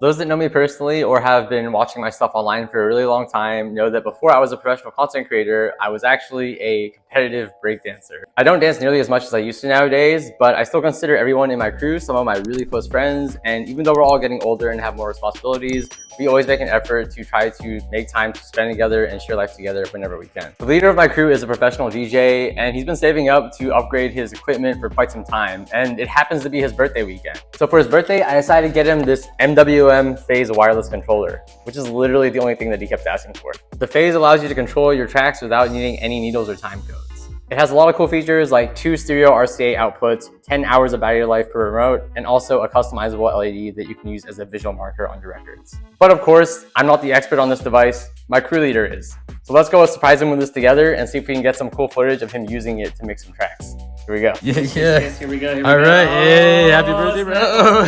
Those that know me personally or have been watching my stuff online for a really long time know that before I was a professional content creator, I was actually a competitive breakdancer. I don't dance nearly as much as I used to nowadays, but I still consider everyone in my crew some of my really close friends. And even though we're all getting older and have more responsibilities, we always make an effort to try to make time to spend together and share life together whenever we can. The leader of my crew is a professional DJ, and he's been saving up to upgrade his equipment for quite some time, and it happens to be his birthday weekend. So for his birthday, I decided to get him this MWM Phase wireless controller, which is literally the only thing that he kept asking for. The Phase allows you to control your tracks without needing any needles or time codes. It has a lot of cool features like 2 stereo RCA outputs, 10 hours of battery life per remote, and also a customizable LED that you can use as a visual marker on your records. But of course, I'm not the expert on this device, my crew leader is. So let's go surprise him with this together and see if we can get some cool footage of him using it to make some tracks. Here we go. Yeah. Yes, here we go. All right. Hey, happy birthday, bro.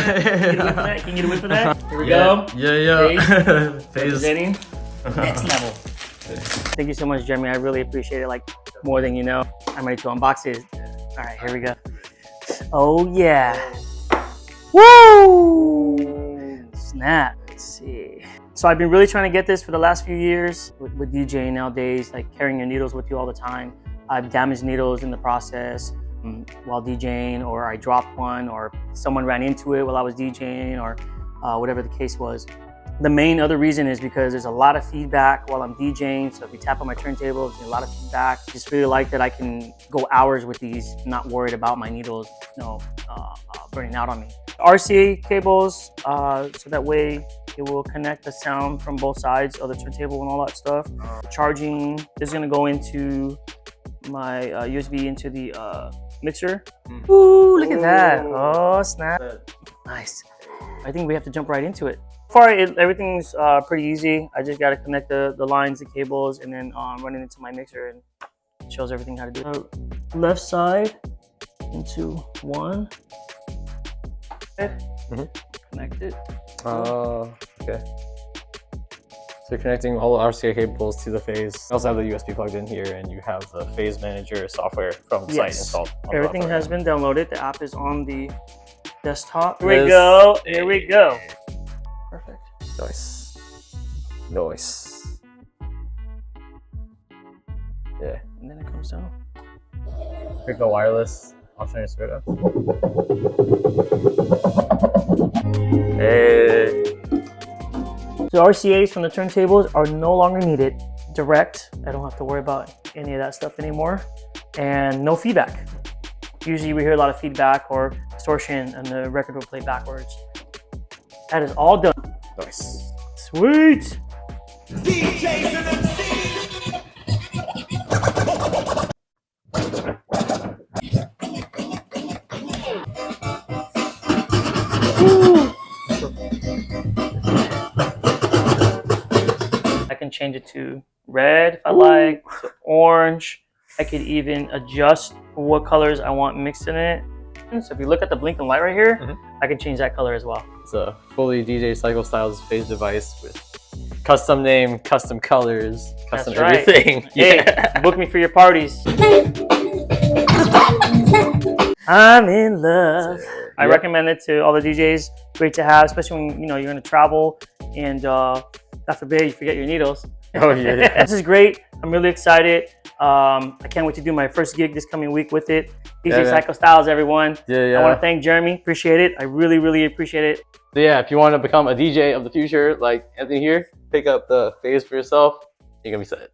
Can you get a whip for that? Here we go. Yeah. Phase. Next level. Thank you so much, Jeremy. I really appreciate it, like more than you know. I'm ready to unbox it. All right, here we go. Oh yeah. Woo! Snap. Let's see. So I've been really trying to get this for the last few years with DJing nowadays, like carrying your needles with you all the time. I've damaged needles in the process while DJing, or I dropped one, or someone ran into it while I was DJing, or whatever the case was. The main other reason is because there's a lot of feedback while I'm DJing. So if you tap on my turntable, there's a lot of feedback. Just really like that I can go hours with these, not worried about my needles, burning out on me. RCA cables, so that way it will connect the sound from both sides of the turntable and all that stuff. Charging is gonna go into my USB into the mixer. Ooh, look at that. Oh, snap. Nice. I think we have to jump right into it. So far, everything's pretty easy. I just got to connect the lines, the cables, and then run it into my mixer, and it shows everything how to do it. Left side into one. Connect it. Okay. So you're connecting all the RCA cables to the Phase. You also have the USB plugged in here, and you have the Phase Manager software from the site installed. Everything has been downloaded. The app is on the desktop. Here we go. Here we go. Perfect. Nice. Nice. Yeah. And then it comes down. Pick the wireless. I'll turn it straight up. Hey. The RCAs from the turntables are no longer needed. Direct. I don't have to worry about any of that stuff anymore. And no feedback. Usually we hear a lot of feedback or distortion and the record will play backwards. That is all done. Nice. Sweet. I can change it to red if I like, to orange. I could even adjust what colors I want mixed in it. So if you look at the blinking light right here, I can change that color as well. It's a fully DJ Cycle Styles Phase device with custom name, custom colors, custom everything. Hey, book me for your parties. I'm in love. I recommend it to all the DJs. Great to have, especially when you're going to travel and God forbid you forget your needles. Oh yeah. This is great. I'm really excited. I can't wait to do my first gig this coming week with it. DJ Cycle Styles, everyone. I want to thank Jeremy. Appreciate it. I really, really appreciate it. So yeah, if you want to become a DJ of the future, like Anthony here, pick up the Phase for yourself. You're gonna be set.